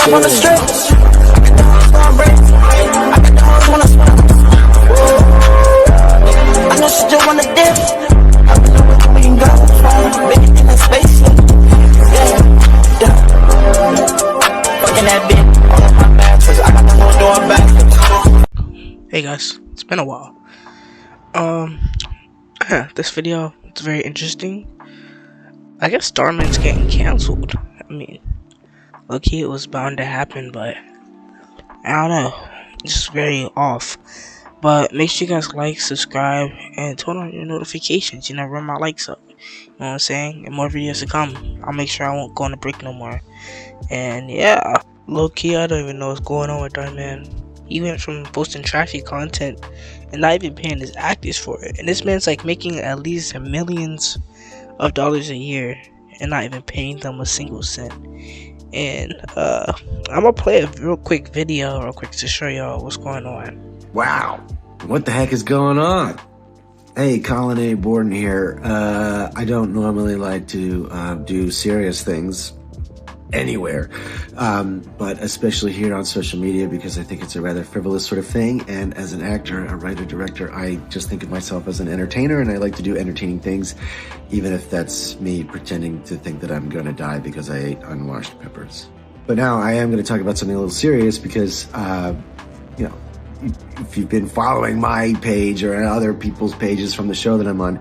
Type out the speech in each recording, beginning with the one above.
up on the strip. I got the hoes on break. I got the hoes wanna swim. I know she just wanna dip. I don't know where we can go. Make it in that space. Yeah. Fucking that bitch. All of my matches. I got the whole door back. Hey guys, it's been a while. This video is very interesting. I guess Dharman's getting cancelled. I mean, low-key it was bound to happen, but I don't know. It's very off. But make sure you guys like, subscribe, and turn on your notifications. You know, run my likes up. You know what I'm saying? And more videos to come. I'll make sure I won't go on a break no more. And yeah, low-key I don't even know what's going on with Dharman. He went from posting trashy content and not even paying his actors for it. And this man's like making at least millions of dollars a year and not even paying them a single cent. And I'm gonna play a real quick video to show y'all what's going on. Wow, what the heck is going on? Hey, Colin A. Borden here. I don't normally like to do serious things anywhere, but especially here on social media, because I think it's a rather frivolous sort of thing. And as an actor, a writer, director, I just think of myself as an entertainer, and I like to do entertaining things, even if that's me pretending to think that I'm gonna die because I ate unwashed peppers. But now I am gonna talk about something a little serious because, you know, if you've been following my page or other people's pages from the show that I'm on,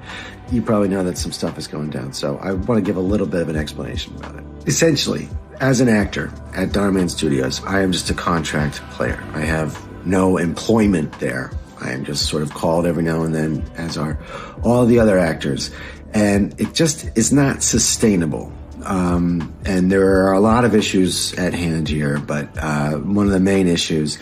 you probably know that some stuff is going down. So I want to give a little bit of an explanation about it. Essentially, as an actor at Dharman Studios, I am just a contract player. I have no employment there. I am just sort of called every now and then, as are all the other actors. And it just is not sustainable. And there are a lot of issues at hand here, but one of the main issues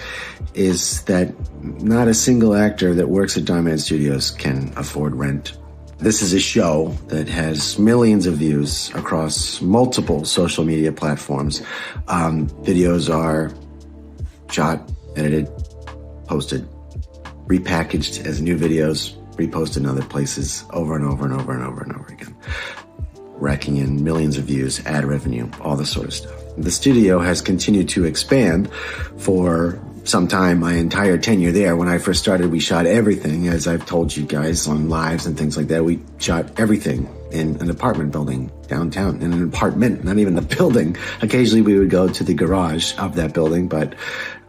is that not a single actor that works at Dharman Studios can afford rent. This is a show that has millions of views across multiple social media platforms. Videos are shot, edited, posted, repackaged as new videos, reposted in other places over and over and over and over and over again, racking in millions of views, ad revenue, all this sort of stuff. The studio has continued to expand for some time. My entire tenure there, when I first started, we shot everything, as I've told you guys on lives and things like that. We shot everything in an apartment building downtown, in an apartment, not even the building. Occasionally we would go to the garage of that building, but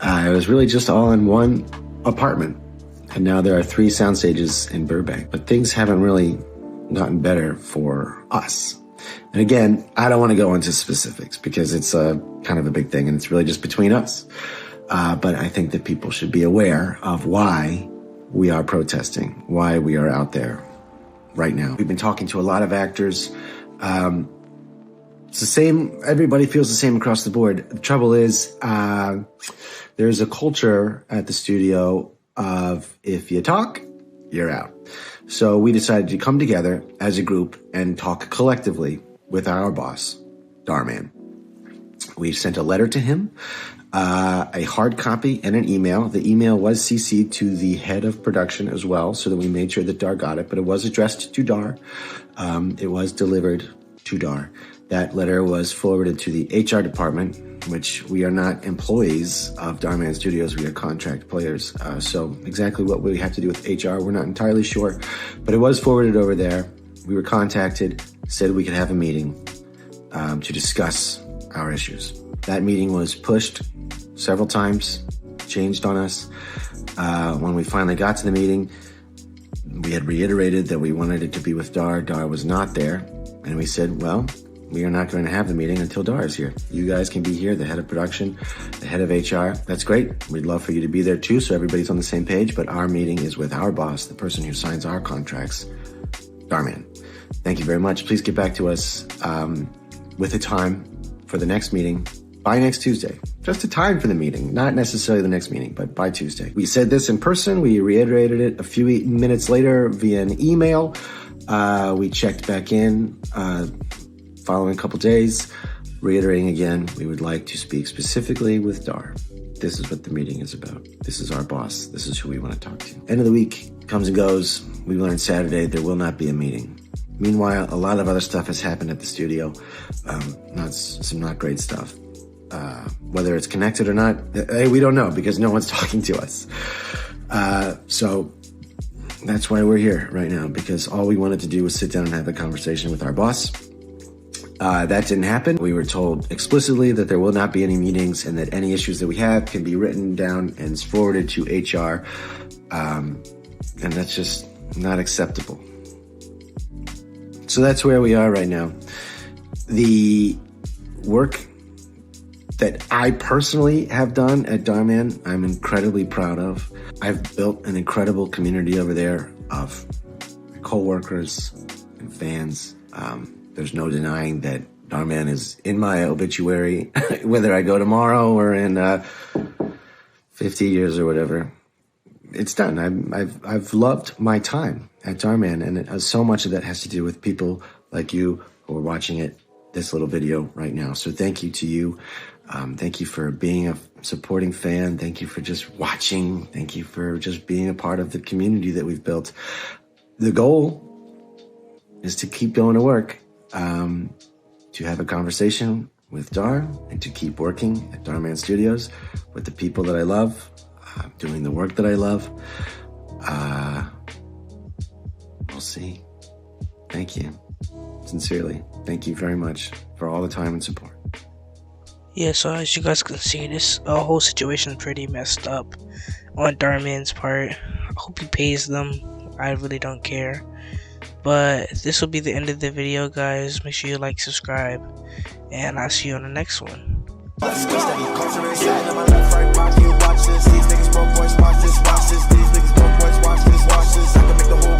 it was really just all in one apartment. And now there are 3 sound stages in Burbank, but things haven't really gotten better for us. And again, I don't want to go into specifics because it's a kind of a big thing and it's really just between us. But I think that people should be aware of why we are protesting, why we are out there right now. We've been talking to a lot of actors. It's the same, everybody feels the same across the board. The trouble is, there's a culture at the studio of if you talk, you're out. So we decided to come together as a group and talk collectively with our boss, Dharman. We sent a letter to him, a hard copy and an email. The email was CC'd to the head of production as well, so that we made sure that Dar got it, but it was addressed to Dar. It was delivered to Dar. That letter was forwarded to the HR department, which we are not employees of Dharman Studios. We are contract players. So exactly what we have to do with HR, we're not entirely sure, but it was forwarded over there. We were contacted, said we could have a meeting to discuss our issues. That meeting was pushed several times, changed on us. When we finally got to the meeting, we had reiterated that we wanted it to be with Dar. Dar was not there. And we said, well, we are not going to have the meeting until Dar is here. You guys can be here, the head of production, the head of HR. That's great. We'd love for you to be there too, so everybody's on the same page. But our meeting is with our boss, the person who signs our contracts, Dharman. Thank you very much. Please get back to us with a time for the next meeting by next Tuesday. Just a time for the meeting, not necessarily the next meeting, but by Tuesday. We said this in person. We reiterated it a few minutes later via an email. We checked back in following a couple days, reiterating again, we would like to speak specifically with Dar. This is what the meeting is about. This is our boss. This is who we want to talk to. End of the week comes and goes. We learned Saturday there will not be a meeting. Meanwhile, a lot of other stuff has happened at the studio. Some not great stuff. Whether it's connected or not, we don't know because no one's talking to us. So that's why we're here right now, because all we wanted to do was sit down and have a conversation with our boss. That didn't happen. We were told explicitly that there will not be any meetings and that any issues that we have can be written down and forwarded to HR. And that's just not acceptable. So that's where we are right now. The work that I personally have done at Dharman, I'm incredibly proud of. I've built an incredible community over there of co-workers and fans. There's no denying that Dharman is in my obituary, whether I go tomorrow or in 50 years or whatever. It's done. I've loved my time at Dharman, and so much of that has to do with people like you who are watching this little video right now. So thank you to you. Thank you for being a supporting fan. Thank you for just watching. Thank you for just being a part of the community that we've built. The goal is to keep going to work, to have a conversation with Dar, and to keep working at Dharman Studios with the people that I love, doing the work that I love. We'll see. Thank you. Sincerely, thank you very much for all the time and support. Yeah, so as you guys can see, this whole situation is pretty messed up on Dharman's part. I hope he pays them. I really don't care. But this will be the end of the video, guys. Make sure you like, subscribe, and I'll see you on the next one. These niggas broke boys, watch this. These niggas broke boys, watch this. I can make the whole